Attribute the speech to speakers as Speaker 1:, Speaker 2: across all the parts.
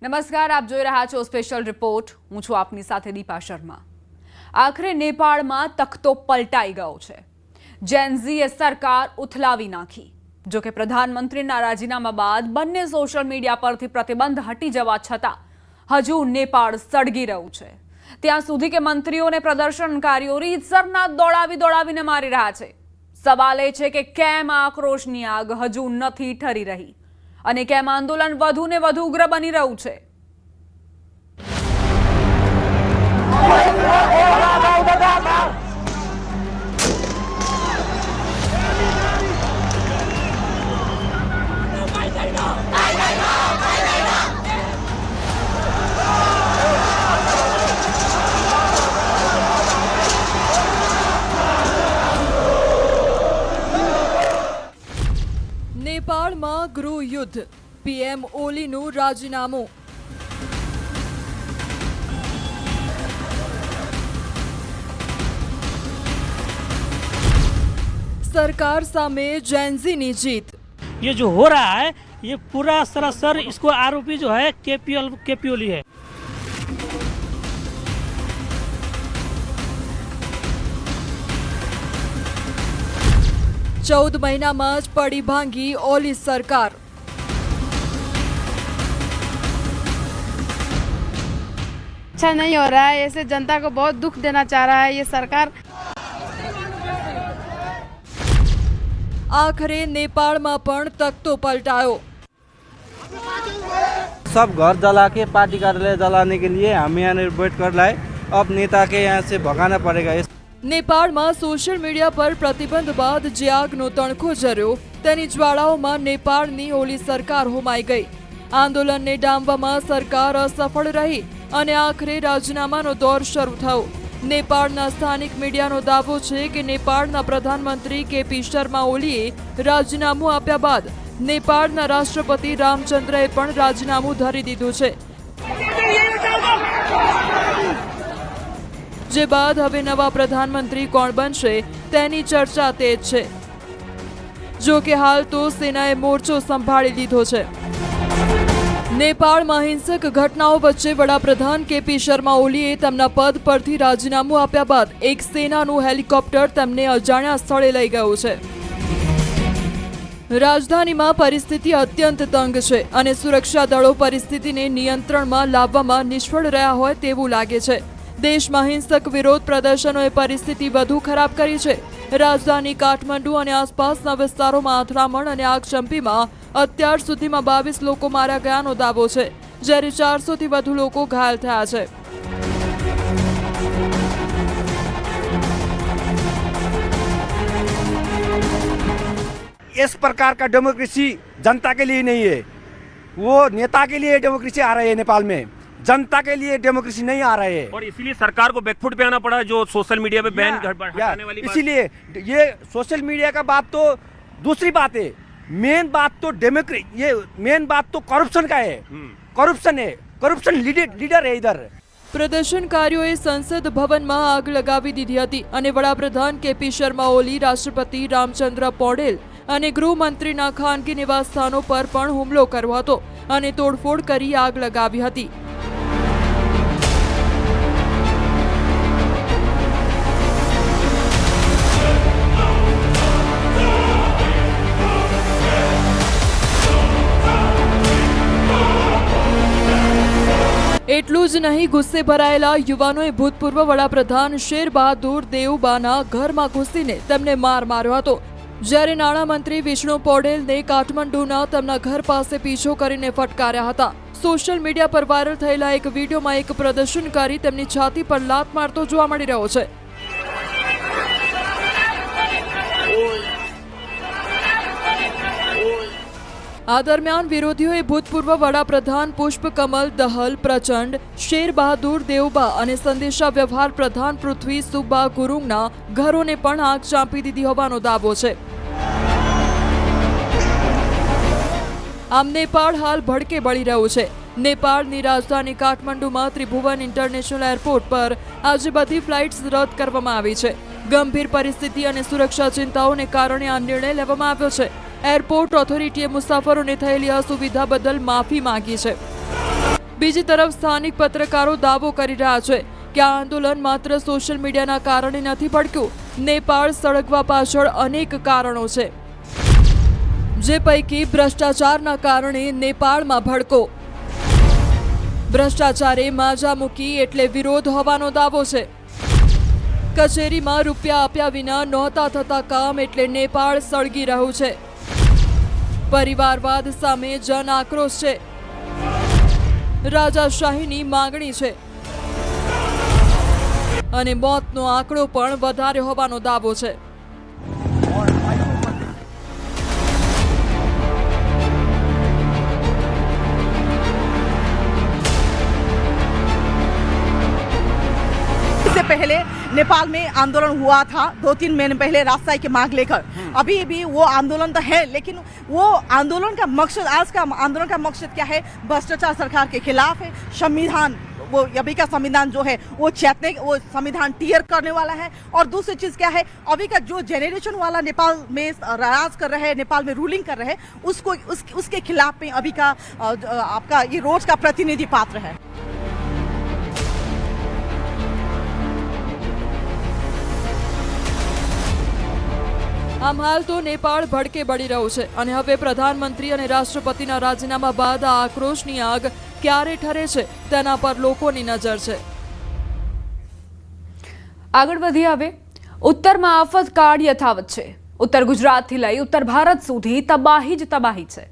Speaker 1: નમસ્કાર, આપ જોઈ રહ્યા છો સ્પેશિયલ રિપોર્ટ. હું છું આપની સાથે દીપા શર્મા. આખરે નેપાળમાં તખતો પલટાઈ ગયો છે. જેનઝીએ સરકાર ઉથલાવી નાખી. જો કે પ્રધાનમંત્રીના રાજીનામા બાદ બંને સોશિયલ મીડિયા પરથી પ્રતિબંધ હટી જવા છતાં હજુ નેપાળ સળગી રહ્યું છે. ત્યાં સુધી કે મંત્રીઓને પ્રદર્શનકારીઓ રીતસરના દોડાવીને મારી રહ્યા છે. સવાલ એ છે કે કેમ આક્રોશની આગ હજુ નથી ઠરી રહી અને કેમ આંદોલન વધુ ને વધુ ઉગ્ર બની રહ્યું છે.
Speaker 2: નેપાળમાં ગૃહ યુદ્ધ, પીએમ ઓલીનું રાજીનામું. सरकार सामे जेनजी जीत.
Speaker 3: ये जो हो रहा है ये पूरा सरासर इसको आरोपी जो है केपी ओली है.
Speaker 2: चौदह महीना में ज पड़ी भांगी ओली सरकार.
Speaker 4: अच्छा नहीं हो रहा है, ऐसे जनता को बहुत दुख देना चाह रहा है ये सरकार.
Speaker 2: आखिरे नेपाल में पण तख्तो पलटायो.
Speaker 5: सब घर जला के पार्टी कार्यालय जलाने के लिए हम यहाँ बैठ कर लाए. अब नेता के यहाँ से भगाना पड़ेगा.
Speaker 2: नेपाल में सोशल मीडिया पर प्रतिबंध बाद जे આગનો તણખો જર્યો તેની જ્વાળાઓમાં નેપાળની ઓલી સરકાર હોમાઈ ગઈ. આંદોલનને ડામવામાં સરકાર અસફળ રહી અને આખરે રાજીનામાનો દોર શરૂ થયો. નેપાળના સ્થાનિક મીડિયાનો દાવો છે કે નેપાળના પ્રધાનમંત્રી કેપી શર્મા ઓલીએ રાજીનામું આપ્યા બાદ નેપાળના રાષ્ટ્રપતિ રામચંદ્રએ પણ રાજીનામું ધરી દીધું છે. જે બાદ હવે નવા પ્રધાનમંત્રી કોણ બનશે તેની ચર્ચા તેજ છે. જો કે હાલ તો સેનાએ મોરચો સંભાળી લીધો છે. નેપાળમાં હિંસક ઘટનાઓ વચ્ચે વડાપ્રધાન કેપી શર્મા ઓલીએ તેમના પદ પરથી રાજીનામું આપ્યા બાદ એક સેનાનું હેલિકોપ્ટર તેમને અજાણ્યા સ્થળે લઈ ગયું છે. રાજધાનીમાં પરિસ્થિતિ અત્યંત તંગ છે અને સુરક્ષા દળો પરિસ્થિતિને નિયંત્રણમાં લાવવામાં નિષ્ફળ રહ્યા હોય તેવું લાગે છે. દેશમાં હિંસક વિરોધ પ્રદર્શનોએ પરિસ્થિતિ વધુ ખરાબ કરી છે. રાજધાની કાઠમંડુ અને આસપાસના વિસ્તારોમાં અથડામણ અને આગચંપીમાં અત્યાર સુધીમાં 22 લોકો માર્યા ગયાનો દાવો છે, જ્યારે 400 થી વધુ લોકો ઘાયલ થયા છે.
Speaker 6: इस प्रकार का डेमोक्रेसी जनता के लिए नहीं है, वो नेता के लिए डेमोक्रेसी आ रही है. नेपाल में जनता के लिए डेमोक्रेसी नहीं आ रहे है
Speaker 7: और इसीलिए सरकार को बैकफुट पे आना पड़ा जो सोशल मीडिया पे बैन हटाने वाली बात.
Speaker 6: इसीलिए ये सोशल मीडिया का बात तो दूसरी बात है. मेन बात तो ये मेन बात तो करप्शन का है. करप्शन है, करप्शन लीडर है इधर.
Speaker 2: પ્રદર્શનકારીઓએ સંસદ ભવનમાં આગ લગાવી દીધી હતી અને વડાપ્રધાન કેપી શર્મા ઓલી, રાષ્ટ્રપતિ રામચંદ્ર પૌડેલ અને ગૃહમંત્રીના ખાનગી નિવાસસ્થાનો પર પણ હુમલો કર્યો હતો અને તોડફોડ કરી આગ લગાવી હતી. એટલું જ નહીં, ગુસ્સે ભરાયેલા યુવાનોએ ભૂતપૂર્વ વડાપ્રધાન શેર બહાદુર દેવબાના ઘરમાં ઘૂસીને તેમને માર માર્યો હતો. જ્યારે નાણામંત્રી વિષ્ણુ પૌડેલને કાઠમંડુના તેમના ઘર પાસે પીછો કરીને ફટકાર્યા હતા. સોશિયલ મીડિયા પર વાયરલ થયેલા એક વિડીયોમાં એક પ્રદર્શનકારી તેમની છાતી પર લાત મારતો જોવા મળી રહ્યો છે. આ દરમિયાન વિરોધીઓએ ભૂતપૂર્વ વડાપ્રધાન પુષ્પકમલ દહલ પ્રચંડ, શેર બહાદુર દેવબા અને સંદેશા વ્યવહાર પ્રધાન પૃથ્વી સુબ્બા ગુરુંગના ઘરોને પણ આગ ચાંપી દીધી હોવાનો દાવો છે. આમ નેપાળ હાલ ભડકે બળી રહ્યું છે. નેપાળની રાજધાની કાઠમંડુમાં ત્રિભુવન ઇન્ટરનેશનલ એરપોર્ટ પર આજે બધી ફ્લાઇટ્સ રદ કરવામાં આવી છે. ગંભીર પરિસ્થિતિ અને સુરક્ષા ચિંતાઓને કારણે આ નિર્ણય લેવામાં આવ્યો છે. એરપોર્ટ ઓથોરિટીએ મુસાફરોને થયેલી અસુવિધા બદલ માફી માંગી છે. બીજી તરફ સ્થાનિક પત્રકારો દાવો કરી રહ્યા છે કે આ આંદોલન માત્ર સોશિયલ મીડિયાના કારણે નથી ભડક્યું. નેપાળ સળગવા પાછળ અનેક કારણો છે, જે પૈકી ભ્રષ્ટાચારના કારણે નેપાળમાં ભડકો. ભ્રષ્ટાચારે માજા મૂકી એટલે વિરોધ હોવાનો દાવો છે. કચેરીમાં રૂપિયા આપ્યા વિના નહોતા થતા કામ એટલે નેપાળ સળગી રહ્યું છે. પરિવારવાદ સામે જન આક્રોશ છે. રાજાશાહીની માંગણી છે અને મોતનો આંકડો પણ વધારે હોવાનો દાવો છે.
Speaker 8: इससे पहले नेपाल में आंदोलन हुआ था 2-3 महीने पहले राजशाही की मांग लेकर. अभी भी वो आंदोलन तो है, लेकिन वो आंदोलन का मकसद, आज का आंदोलन का मकसद क्या है? भ्रष्टाचार सरकार के खिलाफ है. संविधान, वो अभी का संविधान जो है वो वो संविधान टीयर करने वाला है. और दूसरी चीज क्या है, अभी का जो जेनरेशन वाला नेपाल में राज कर रहे हैं, नेपाल में रूलिंग कर रहे हैं, उसको उसके खिलाफ में अभी का आपका ये रोज का प्रतिनिधि पात्र है.
Speaker 2: આમ હાલ તો નેપાળ ભડકે બળી રહ્યું છે અને હવે પ્રધાનમંત્રી અને રાષ્ટ્રપતિના રાજીનામા બાદ આ આક્રોશની આગ ક્યારે ઠરે છે તેના પર લોકોની નજર છે.
Speaker 1: આગળ વધીએ હવે. ઉત્તરમાં આફતકાળ યથાવત છે. ઉત્તર ગુજરાતથી લઈ ઉત્તર ભારત સુધી તબાહી જ તબાહી છે.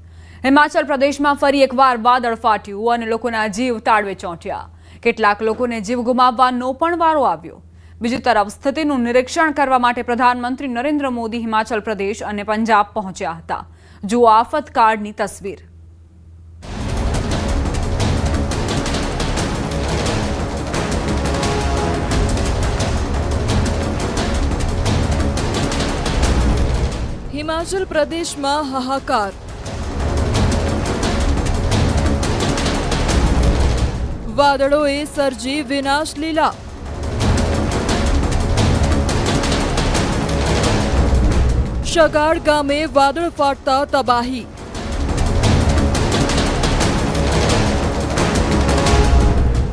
Speaker 1: હિમાચલ પ્રદેશમાં ફરી એકવાર વાદળ ફાટ્યું અને લોકોના જીવ તાળવે ચોંટ્યા. કેટલાક લોકોને જીવ ગુમાવવાનો પણ વારો આવ્યો. બીજી તરફ સ્થિતિનું નિરીક્ષણ કરવા માટે પ્રધાનમંત્રી નરેન્દ્ર મોદી હિમાચલ પ્રદેશ અને પંજાબ પહોંચ્યા હતા. જુઓ આફતકાળની તસવીર.
Speaker 2: હિમાચલ પ્રદેશમાં હાહાકાર. વાદળોએ સર્જી વિનાશ લીલા. શગાડ ગામે વાદળ ફાટતા તબાહી.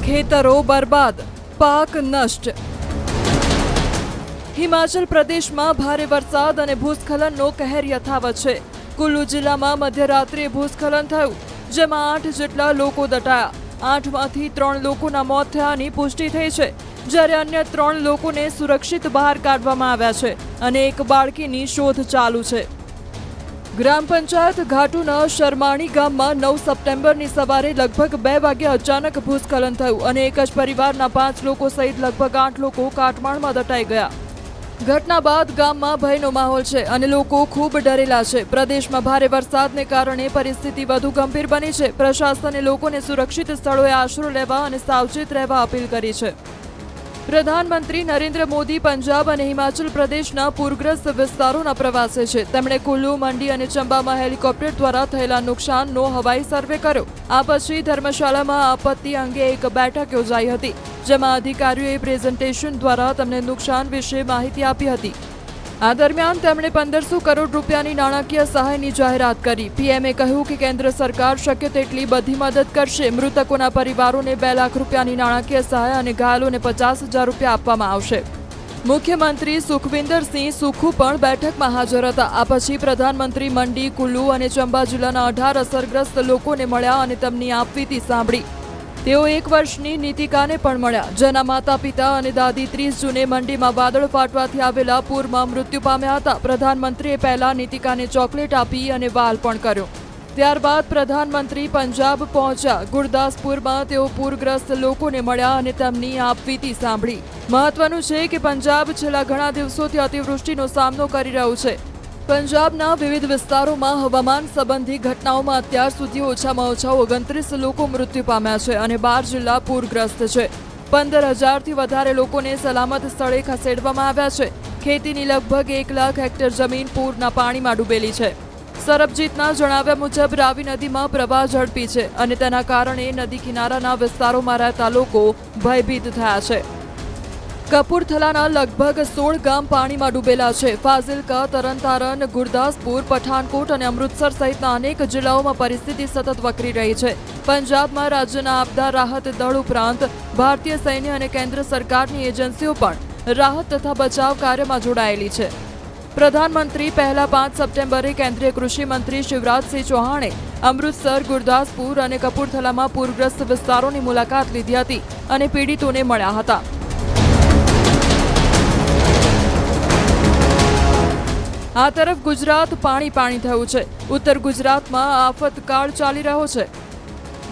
Speaker 2: ખેતરો બરબાદ, પાક નષ્ટ. હિમાચલ પ્રદેશમાં ભારે વરસાદ અને ભૂસ્ખલનનો કહેર યથાવત છે. કુલ્લુ જિલ્લામાં મધ્યરાત્રિએ ભૂસ્ખલન થયું, જેમાં 8 જેટલા લોકો દટાયા. 8માંથી 3 લોકોના મોત થયાની પુષ્ટિ થઈ છે, જ્યારે અન્ય 3 લોકોને સુરક્ષિત બહાર કાઢવામાં આવ્યા છે અને એક બાળકીની શોધ ચાલુ છે. ગ્રામ પંચાયત ઘાટુના શર્માણી ગામમાં 9 સપ્ટેમ્બરની સવારે લગભગ 2 વાગ્યે અચાનક ભૂસ્ખલન થયું અને એક જ પરિવારના 5 લોકો સહિત લગભગ 8 લોકો કાટમાળમાં દટાઈ ગયા. ઘટના બાદ ગામમાં ભયનો માહોલ છે અને લોકો ખૂબ ડરેલા છે. પ્રદેશમાં ભારે વરસાદને કારણે પરિસ્થિતિ વધુ ગંભીર બની છે. પ્રશાસને લોકોને સુરક્ષિત સ્થળોએ આશરો લેવા અને સાવચેત રહેવા અપીલ કરી છે. પ્રધાનમંત્રી નરેન્દ્ર મોદી પંજાબ અને હિમાચલ પ્રદેશના પૂરગ્રસ્ત વિસ્તારોના પ્રવાસે છે. તેમણે કુલ્લુ, મંડી અને ચંબામાં હેલિકોપ્ટર દ્વારા થયેલા નુકસાનનો હવાઈ સર્વે કર્યો. આ પછી ધર્મશાળામાં આપત્તિ અંગે એક બેઠક યોજાઈ હતી, જેમાં અધિકારીઓએ પ્રેઝન્ટેશન દ્વારા તેમને નુકસાન વિશે માહિતી આપી હતી. આ દરમિયાન તેમણે 1500 કરોડ રૂપિયાની નાણાકીય સહાયની જાહેરાત કરી. પીએમએ કહ્યું કે કેન્દ્ર સરકાર શક્ય તેટલી બધી મદદ કરશે. મૃતકોના પરિવારોને 2 લાખ રૂપિયાની નાણાકીય સહાય અને ઘાયલોને 50,000 રૂપિયા આપવામાં આવશે. મુખ્યમંત્રી સુખવિન્દરસિંહ સુખુ પણ બેઠકમાં હાજર હતા. આ પછી પ્રધાનમંત્રી મંડી, કુલ્લુ અને ચંબા જિલ્લાના 18 અસરગ્રસ્ત લોકોને મળ્યા અને તેમની આપવીતી સાંભળી. તેઓ 1 વર્ષની નીતિકાને પણ મળ્યા, જેના માતા પિતા અને દાદી 30 જૂને મંડીમાં વાદળ ફાટવાથી આવેલા પૂરમાં મૃત્યુ પામ્યા હતા. પ્રધાનમંત્રીએ પહેલા નીતિકાને ચોકલેટ આપી અને વાલ પણ કર્યો. ત્યારબાદ પ્રધાનમંત્રી પંજાબ પહોંચ્યા. ગુરદાસપુરમાં તેઓ પૂરગ્રસ્ત લોકોને મળ્યા અને તેમની આપવીતી સાંભળી. મહત્વનું છે કે પંજાબ છેલ્લા ઘણા દિવસોથી અતિવૃષ્ટિનો સામનો કરી રહ્યું છે. પંજાબના વિવિધ વિસ્તારોમાં હવામાન સંબંધી ઘટનાઓમાં અત્યાર સુધી ઓછામાં ઓછા 29 લોકો મૃત્યુ પામ્યા છે અને 12 જિલ્લા પૂરગ્રસ્ત છે. 15,000થી વધારે લોકોને સલામત સ્થળે ખસેડવામાં આવ્યા છે. ખેતીની લગભગ 1 લાખ હેક્ટર જમીન પૂરના પાણીમાં ડૂબેલી છે. સરબજીતના જણાવ્યા મુજબ રાવી નદીમાં પ્રવાહ ઝડપી છે અને તેના કારણે નદી કિનારાના વિસ્તારોમાં રહેતા લોકો ભયભીત થયા છે. કપૂરથલાના લગભગ 16 ગામ પાણીમાં ડૂબેલા છે. ફાઝિલકા, તરણતારણ, ગુરદાસપુર, પઠાનકોટ અને અમૃતસર સહિતના અનેક જિલ્લાઓમાં પરિસ્થિતિ સતત વકરી રહી છે. પંજાબમાં રાજ્યના આપદા રાહત દળ ઉપરાંત ભારતીય સૈન્ય અને કેન્દ્ર સરકારની એજન્સીઓ પણ રાહત તથા બચાવ કાર્યમાં જોડાયેલી છે. પ્રધાનમંત્રી પહેલા 5 સપ્ટેમ્બરે કેન્દ્રીય કૃષિ મંત્રી શિવરાજસિંહ ચૌહાણે અમૃતસર, ગુરદાસપુર અને કપૂરથલામાં પૂરગ્રસ્ત વિસ્તારોની મુલાકાત લીધી હતી અને પીડિતોને મળ્યા હતા. આ તરફ ગુજરાત પાણી થયું છે. ઉત્તર ગુજરાતમાં આફતકાળ ચાલી રહ્યો છે.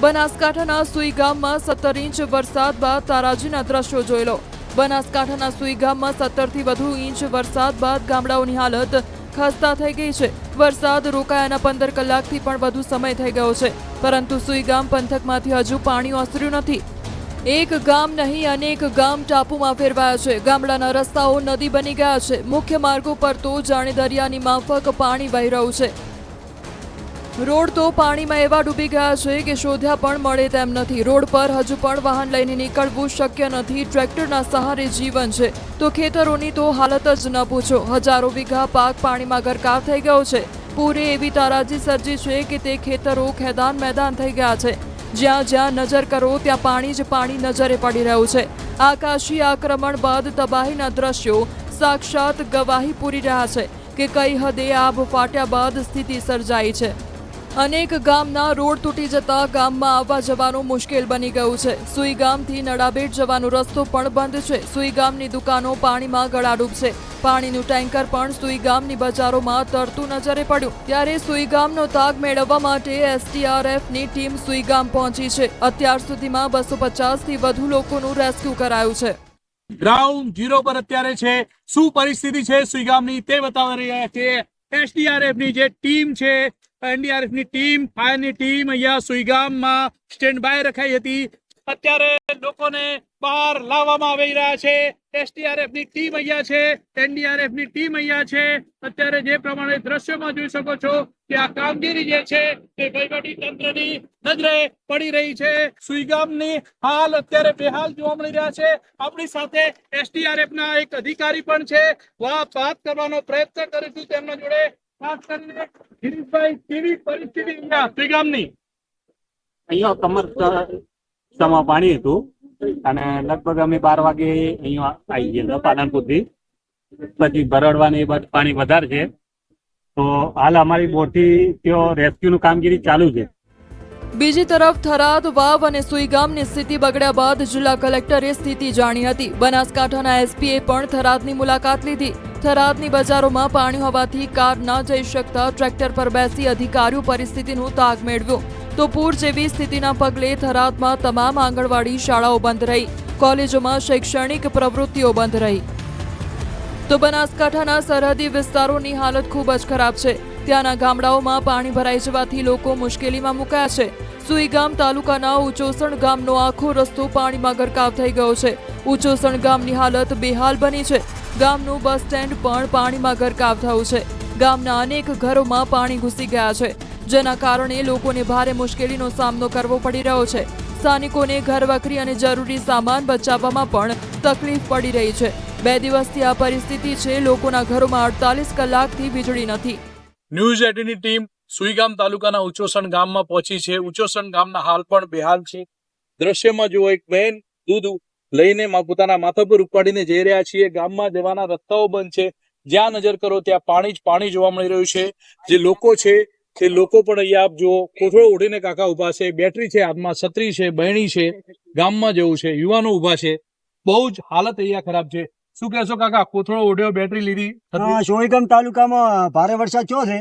Speaker 2: બનાસકાંઠાના સુઈ ગામમાં 17 ઇંચ વરસાદ બાદ તારાજીના દ્રશ્યો જોઈ લો. બનાસકાંઠાના સુઈ ગામમાં 17 થી વધુ ઇંચ વરસાદ બાદ ગામડાઓની હાલત ખસ્તા થઈ ગઈ છે. વરસાદ રોકાયાના 15 કલાકથી પણ વધુ સમય થઈ ગયો છે, પરંતુ સુઈ ગામ પંથકમાંથી હજુ પાણી ઓસર્યું નથી. એક ગામ નહીં, અનેક ગામ ટાપુમાં ફેરવાયા છે. ગામડાના રસ્તાઓ નદી બની ગયા છે. મુખ્ય માર્ગો પર તો જાણે દરિયાની માફક પાણી વહી રહ્યું છે. રોડ તો પાણીમાં એવા ડૂબી ગયા છે કે શોધ્યા પણ મળે તેમ નથી. રોડ પર હજુ પણ વાહન લઈને નીકળવું શક્ય નથી. ટ્રેક્ટરના સહારે જીવન છે તો ખેતરોની તો હાલત જ ન પૂછો. હજારો વીઘા પાક પાણીમાં ગરકાવ થઈ ગયો છે. પૂરે એવી તારાજી સર્જી છે કે તે ખેતરો ખેદાન મેદાન થઈ ગયા છે. જ્યાં જ્યાં નજર કરો ત્યાં પાણી જ પાણી નજરે પડી રહ્યું છે. આકાશી આક્રમણ બાદ તબાહીના દ્રશ્યો સાક્ષાત ગવાહી પૂરી રહ્યા છે કે કઈ હદે આભ ફાટ્યા બાદ સ્થિતિ સર્જાઈ છે. અનેક ગામના રોડ તૂટી જતા ગામમાં આવવા જવાનું મુશ્કેલ બની ગયું છે. સુઈ ગામથી નડાબેટ જવાનો રસ્તો પણ બંધ છે. સુઈ ગામની દુકાનો પાણીમાં ગળાડૂબ છે. પાણીનું ટેન્કર પણ સુઈ ગામની બજારોમાં તરતું નજરે પડ્યું. ત્યારે સુઈ ગામનો તાગ મેળવવા માટે SDRFની ટીમ સુઈ ગામ પહોંચી છે. અત્યાર સુધીમાં 250 થી વધુ લોકોનું રેસ્ક્યુ કરાયું છે.
Speaker 9: ગ્રાઉન્ડ ઝીરો પર અત્યારે છે. શું પરિસ્થિતિ છે સુઈ ગામની તે બતાવી રહ્યા છે. SDRFની જે ટીમ છે, NDRFની ટીમ, ફાયરની ટીમ અહીંયા સુઈ ગામમાં સ્ટેન્ડ બાય રખાઈ હતી. અત્યારે લોકોને બહાર લાવવામાં આવી રહ્યા છે. SDRFની ટીમ અહીંયા છે, NDRFની ટીમ અહીંયા છે. અત્યારે જે પ્રમાણે દ્રશ્યોમાં જોઈ શકો છો કે આ કામગીરી જે છે તે વહીવટી તંત્રની નજરે પડી રહી છે. સુઈ ગામની હાલ અત્યારે બેહાલ જોવા મળી રહ્યા છે. આપણી સાથે SDRFના એક અધિકારી પણ છે. વાત કરવાનો પ્રયત્ન કરીશું તેમના જોડે. ખાસ કરીને ગિરીશભાઈ, કેવી પરિસ્થિતિ અહીંયા સુઈ ગામની?
Speaker 10: અહીંયા કમર પાણી હતું અને લગભગ અમે 12 વાગે અહીંયા આવી ગયા હતા પાલનપુરથી. પછી ભરડવાની પાણી વધારે છે તો હાલ અમારી બોટથી ત્યાં રેસ્ક્યુનું કામગીરી ચાલુ છે.
Speaker 2: બીજી તરફ થરાદ, વાવ અને સુઈ ગામની સ્થિતિ બગડ્યા બાદ જિલ્લા કલેક્ટરે સ્થિતિ જાણી હતી. બનાસકાંઠાના SPએ પણ થરાદની મુલાકાત લીધી. થરાદની બજારોમાં પાણી હોવાથી કાર ન જઈ શકતા ટ્રેક્ટર પર બેસી અધિકારીઓ પરિસ્થિતિનો તાગ મેળવ્યો. તો પૂર જેવી સ્થિતિના પગલે થરાદમાં તમામ આંગણવાડી શાળાઓ બંધ રહી. કોલેજોમાં શૈક્ષણિક પ્રવૃત્તિઓ બંધ રહી. તો બનાસકાંઠાના સરહદી વિસ્તારોની હાલત ખૂબ જ ખરાબ છે. ત્યાંના ગામડાઓમાં પાણી ભરાઈ જવાથી લોકો મુશ્કેલીમાં મુકાયા છે. સુઈ ગામ તાલુકાના ઉચોસણ ગામનો આખો રસ્તો પાણીમાં ગરકાવ થઈ ગયો છે. ઉચોસણ ગામની હાલત બેહાલ બની છે. ગામનું બસ સ્ટેન્ડ પણ પાણીમાં ગરકાવ થયું છે. ગામના અનેક ઘરોમાં પાણી ઘૂસી ગયા છે, જેના કારણે લોકોને ભારે મુશ્કેલીનો સામનો કરવો પડી રહ્યો છે. સ્થાનિકોને ઘરવખરી અને જરૂરી સામાન બચાવવામાં પણ તકલીફ પડી રહી છે. 2 દિવસથી આ પરિસ્થિતિ છે. લોકોના ઘરોમાં 48 કલાકથી વીજળી નથી.
Speaker 9: ન્યૂઝ 18ની ટીમ સુઈ ગામ તાલુકાના ઉચોસણ ગામમાં પહોંચી છે. ઉચોસણ ગામના હાલ પણ બેહાલ છે. દ્રશ્યમાં જુઓ, એક બહેન દૂધ લઈને પોતાના માથા પર ઉપાડીને જઈ રહ્યા છીએ. ગામમાં જવાના રસ્તાઓ બંધ છે. જ્યાં નજર કરો ત્યાં પાણી જ પાણી જોવા મળી રહ્યું છે. જે લોકો છે તે લોકો પણ અહીંયા આપ જુઓ, કોથળો ઓઢીને કાકા ઉભા છે. બેટરી છે હાથમાં, છત્રી છે, બહેણી છે. ગામમાં જવું છે, યુવાનો ઉભા છે. બહુ જ હાલત અહીંયા ખરાબ છે. શું કહેશો કાકા? કોથળો ઓઢ્યો, બેટરી લીધી.
Speaker 11: સોઈગામ તાલુકામાં ભારે વરસાદ થયો છે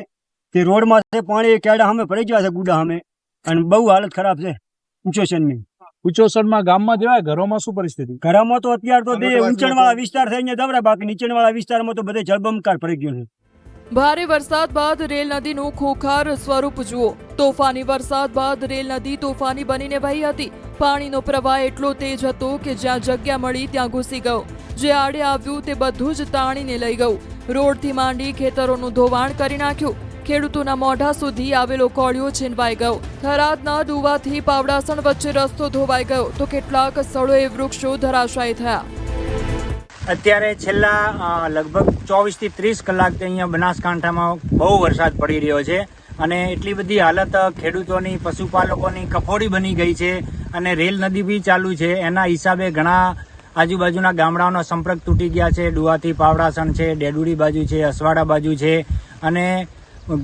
Speaker 11: તે રોડમાં પાણી કેડા સામે પડી ગયા છે, ગુડા સામે, અને બહુ હાલત ખરાબ છે ઉચોસણની.
Speaker 9: ઉચોસણમાં ગામમાં જવાય, ઘરોમાં શું પરિસ્થિતિ?
Speaker 11: ઘરોમાં તો અત્યારે તો ઊંચાણવાળા વિસ્તાર થઈને દવરા, બાકી નીચાણવાળા વિસ્તારમાં તો બધે જળબંબાકાર પડી ગયો છે.
Speaker 2: ભારે વરસાદ બાદ રેલ નદીનું ખોખાર સ્વરૂપ જુઓ. તોફાની વરસાદ બાદ રેલ નદી તોફાની બનીને વહી હતી. પાણીનો પ્રવાહ એટલો તેજ હતો કે જ્યાં જગ્યા મળી ત્યાં ઘૂસી ગયો. જે આડે આવ્યું તે બધું જ તાણીને લઈ ગયું. રોડથી માંડી ખેતરોનું ધોવાણ કરી નાખ્યું. ખેડૂતોના મોઢા સુધી આવેલો કોળિયો છીનવાઈ ગયો. થરાદના ડુવાથી પાવડાસણ વચ્ચે રસ્તો ધોવાઈ ગયો તો કેટલાક સ્થળોએ વૃક્ષો ધરાશાયી થયા.
Speaker 12: અત્યારે છેલ્લા લગભગ 24 થી 30 કલાકથી અહીંયા બનાસકાંઠામાં બહુ વરસાદ પડી રહ્યો છે અને એટલી બધી હાલત ખેડૂતોની, પશુપાલકોની કફોડી બની ગઈ છે અને રેલ નદી બી ચાલુ છે. એના હિસાબે ઘણા આજુબાજુના ગામડાઓનો સંપર્ક તૂટી ગયા છે. ડુવાથી પાવડાસણ છે, ડેડુડી બાજુ છે, અસવાડા બાજુ છે અને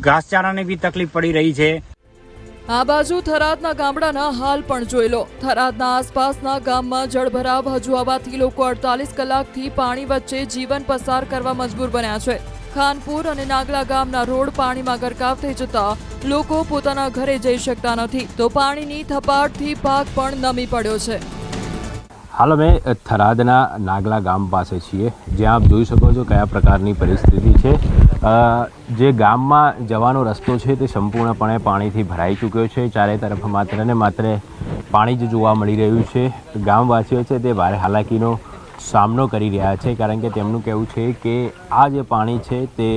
Speaker 12: ઘાસચારાની બી તકલીફ પડી રહી છે.
Speaker 2: આ બાજુ થરાદના ગામડાના હાલ પણ જોઈ લો. થરાદના આસપાસના ગામમાં જળભરાવ હજુ આવવાથી લોકો 48 કલાકથી પાણી વચ્ચે જીવન પસાર કરવા મજબૂર બન્યા છે. ખાનપુર અને નાગલા ગામના રોડ પાણીમાં ગરકાવ થઈ જતા લોકો પોતાના ઘરે જઈ શકતા નથી, તો પાણીની થપાટથી પાક પણ નમી પડ્યો છે.
Speaker 13: હાલ અમે થરાદના નાગલા ગામ પાસે છીએ, જ્યાં આપ જોઈ શકો છો કયા પ્રકારની પરિસ્થિતિ છે. જે ગામમાં જવાનો રસ્તો છે તે સંપૂર્ણપણે પાણીથી ભરાઈ ચૂક્યો છે. ચારે તરફ માત્ર ને માત્ર પાણી જ જોવા મળી રહ્યું છે. ગામવાસીઓ છે તે ભારે હાલાકીનો સામનો કરી રહ્યા છે, કારણ કે તેમનું કહેવું છે કે આ જે પાણી છે તે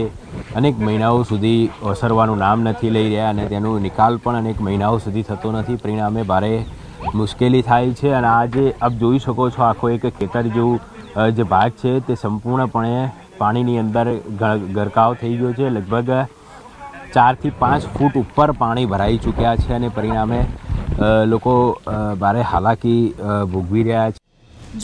Speaker 13: અનેક મહિનાઓ સુધી ઓસરવાનું નામ નથી લઈ રહ્યા અને તેનો નિકાલ પણ અનેક મહિનાઓ સુધી થતો નથી. પરિણામે ભારે મુશ્કેલી થાય છે. અને આજે આપ જોઈ શકો છો આખો એક ખેતર જેવું જે ભાગ છે તે સંપૂર્ણપણે પાણીની અંદર ગરકાવ થઈ ગયો છે. લગભગ 4 થી 5 ફૂટ ઉપર પાણી ભરાઈ ચૂક્યા છે અને પરિણામે લોકો ભારે હાલાકી ભોગવી રહ્યા છે.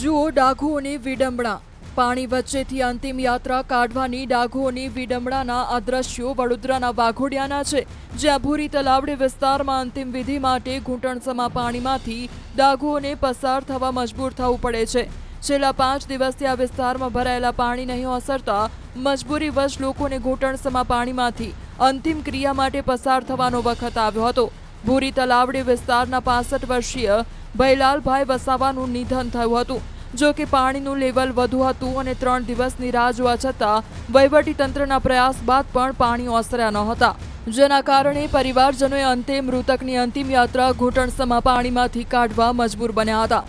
Speaker 2: જુઓ ડાઘુઓની વિડંબણા. પાણી વચ્ચેથી અંતિમ યાત્રા કાઢવાની ડાઘુઓની વિડંબણાના આ દ્રશ્યો વડોદરાના વાઘોડિયાના છે, જ્યાં ભૂરી તલાવડી વિસ્તારમાં અંતિમ વિધિ માટે ઘૂંટણસમા પાણીમાંથી ડાઘુઓને પસાર થવા મજબૂર થવું પડે છે. છેલ્લા 5 દિવસથી આ વિસ્તારમાં ભરાયેલા પાણી નહીં ઓસરતા મજબૂરીવશ લોકોને ઘૂંટણસમા પાણીમાંથી અંતિમ ક્રિયા માટે પસાર થવાનો વખત આવ્યો હતો. ભૂરી તલાવડી વિસ્તારના 65 વર્ષીય ભૈલાલભાઈ વસાવાનું નિધન થયું હતું. જો કે પાણીનું લેવલ વધુ હતું અને 3 દિવસની રાહ જોવા છતાં વહીવટીતંત્રના પ્રયાસ બાદ પણ પાણી ઓસર્યા ન હતા, જેના કારણે પરિવારજનોએ અંતે મૃતકની અંતિમ યાત્રા ઘૂંટણસમા પાણીમાંથી કાઢવા મજબૂર બન્યા હતા.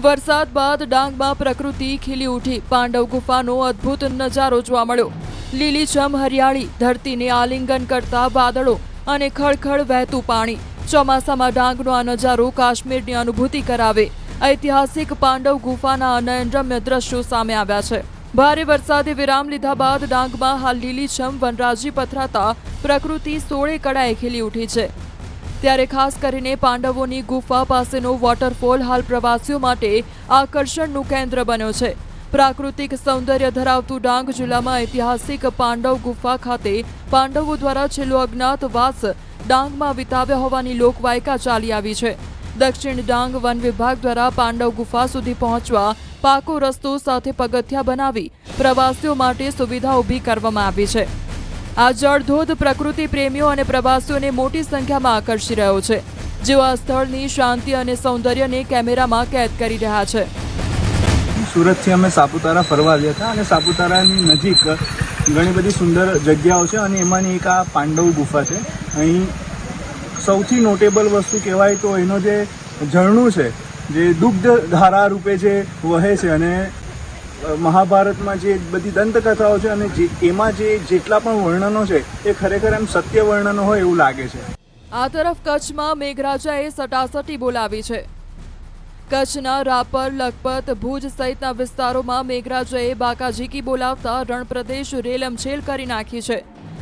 Speaker 2: વરસાદ બાદ ડાંગમાં પ્રકૃતિ ખીલી ઉઠી. પાંડવ ગુફાનો અદ્ભુત નજારો જોવા મળ્યો. લીલીછમ હરિયાળી, ધરતીને આલિંગન કરતા વાદળો અને ખળખળ વહેતું પાણી. ચોમાસામાં ડાંગનો આ નજારો કાશ્મીરની અનુભૂતિ કરાવે. ઐતિહાસિક પાંડવ ગુફાના અનયનરમ્ય દ્રશ્યો સામે આવ્યા છે. ભારે વરસાદે વિરામ લીધા બાદ ડાંગમાં હાલ લીલીછમ વનરાજી પથરાતા પ્રકૃતિ સોળે કળાએ ખીલી ઉઠી છે. ત્યારે ખાસ કરીને પાંડવોની ગુફા પાસેનો વોટરફોલ હાલ પ્રવાસીઓ માટે આકર્ષણનું કેન્દ્ર બન્યો છે. પ્રાકૃતિક સૌંદર્ય ધરાવતું ડાંગ જિલ્લામાં ઐતિહાસિક પાંડવ ગુફા ખાતે પાંડવો દ્વારા છેલ્લો અજ્ઞાતવાસ ડાંગમાં વિતાવ્યા હોવાની લોકવાયકા ચાલી આવી છે. દક્ષિણ ડાંગ વન વિભાગ દ્વારા પાંડવ ગુફા સુધી પહોંચવા પાકો રસ્તો સાથે પગથિયા બનાવી પ્રવાસીઓ માટે સુવિધા ઊભી કરવામાં આવી છે. આ જળધોધ પ્રકૃતિ પ્રેમીઓ અને પ્રવાસીઓને મોટી સંખ્યામાં આકર્ષી રહ્યો છે, જેઓ આ સ્થળની શાંતિ અને સૌંદર્યને કેમેરામાં કેદ કરી રહ્યા છે.
Speaker 14: સુરતથી અમે સાપુતારા ફરવા ગયા હતા અને સાપુતારાની નજીક ઘણી બધી સુંદર જગ્યાઓ છે અને એમાંની એક આ પાંડવ ગુફા છે. અહીં સૌથી નોટેબલ વસ્તુ કહેવાય તો એનો જે ઝરણું છે, જે દુગ્ધ ધારા રૂપે જે વહે છે અને મહાભારતમાં જે બધી દંતકથાઓ છે અને એમાં જે જેટલા પણ વર્ણનો છે એ ખરેખર એમ સત્ય વર્ણનો હોય એવું લાગે છે.
Speaker 2: આ તરફ કચ્છમાં મેઘરાજાએ સટાસટી બોલાવી છે. કચ્છના રાપર, લખપત, ભુજ સહિતના વિસ્તારોમાં મેઘરાજાએ બાકાઝીકી બોલાવતા રણપ્રદેશ રેલમછેલ કરી નાખી છે.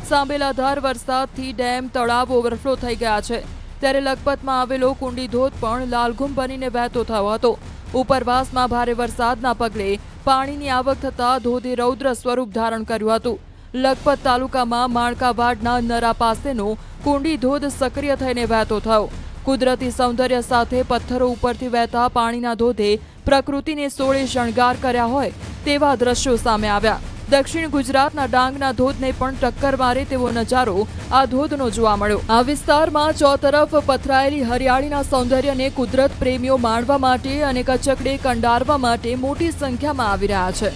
Speaker 2: સાંબેલાધાર વરસાદથી ડેમ, તળાવ ઓવરફ્લો થઈ ગયા છે. ત્યારે લખપતમાં આવેલો કુંડી ધોધ પણ લાલઘુમ બનીને વહેતો થયો હતો. ઉપરવાસમાં ભારે વરસાદના પગલે પાણીની આવક થતાં ધોધે રૌદ્ર સ્વરૂપ ધારણ કર્યું હતું. લખપત તાલુકામાં માણકાવાડના નરા પાસેનો કુંડી ધોધ સક્રિય થઈને વહેતો થયો. કુદરતી સૌંદર્ય સાથે પથ્થરો ઉપરથી વહેતા પાણીના ધોધે પ્રકૃતિને સોળે શણગાર કર્યા હોય તેવા દ્રશ્યો સામે આવ્યા. દક્ષિણ ગુજરાતના ડાંગના ધોધને પણ ટક્કર મારે તેવો નજારો આ ધોધનો જોવા મળ્યો. આ વિસ્તારમાં ચોતરફ પથરાયેલી હરિયાળીના સૌંદર્યને કુદરત પ્રેમીઓ માણવા માટે અને કચકડે કંડારવા માટે મોટી સંખ્યામાં આવી રહ્યા છે.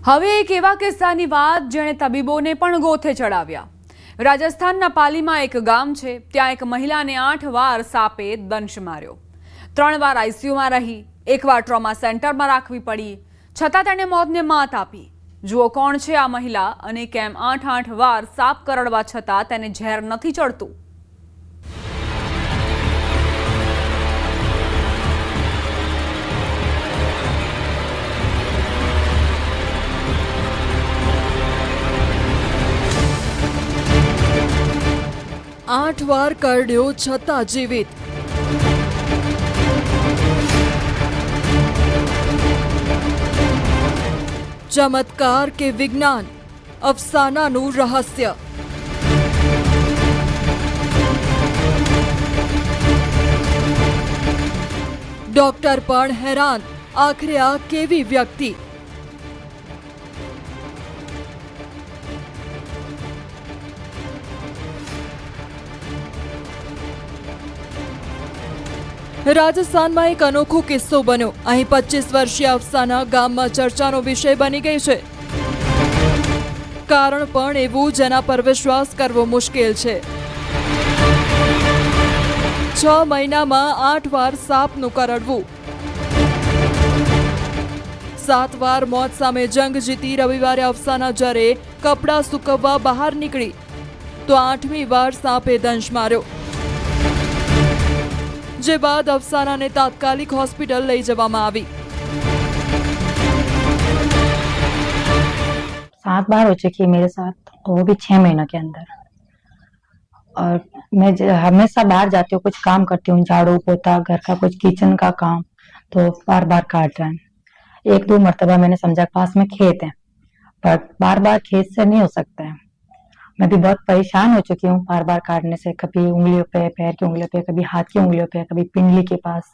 Speaker 1: હવે એક એવા કિસ્સાની વાત જેણે તબીબોને પણ ગોથે ચડાવ્યા. રાજસ્થાનના પાલીમાં એક ગામ છે, ત્યાં એક મહિલાને 8 વાર સાપે દંશ માર્યો. 3 વાર આઈસીયુમાં રહી, 1 વાર ટ્રોમા સેન્ટરમાં રાખવી પડી, છતાં તેણે મોતને માત આપી. જુઓ કોણ છે આ મહિલા અને કેમ 8 વાર સાપ કરડવા છતાં તેને ઝેર નથી ચડતું.
Speaker 2: 8 વાર કરડ્યો છતાં જીવિત। ચમત્કાર કે વિજ્ઞાન, અફસાનાનું રહસ્ય। ડોક્ટર પણ હેરાન, આખરે આ કેવી વ્યક્તિ? રાજસ્થાનમાં એક અનોખો કિસ્સો બન્યો। અહીં 25 વર્ષીય અફસાના ગામમાં ચર્ચાનો વિષય બની ગઈ છે। કારણ પણ એવું જેના પર વિશ્વાસ કરવો મુશ્કેલ છે। 6 મહિનામાં 8 વાર સાપનું કરડવું, 7 વાર મોત સામે જંગ જીતી રવિવારે અફસાના જ્યારે કપડાં સૂકવવા બહાર નીકળી તો 8મી વાર સાપે દંશ માર્યો, જે બાદ અફસાનાને તાત્કાલિક હોસ્પિટલ લઈ જવામાં આવી।
Speaker 15: 7 बार हो चुकी है मेरे साथ, वो भी 6 महीनों के अंदर। और मैं हमेशा बाहर जाती हूँ, कुछ काम करती हूँ, झाड़ू पोता घर का कुछ किचन का काम, तो बार बार काट रहा है। 1-2 मरतबा मैंने समझा पास में खेत है, पर बार बार खेत से नहीं हो सकता है। मैं भी बहुत परेशान हो चुकी हूँ बार बार काटने से, कभी उंगलियों पे, पैर की उंगलियों पे, कभी हाथ की उंगलियों पे, कभी पिंडली के पास।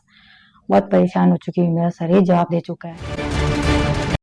Speaker 15: बहुत परेशान हो चुकी हूँ, मेरा शरीर जवाब दे चुका है।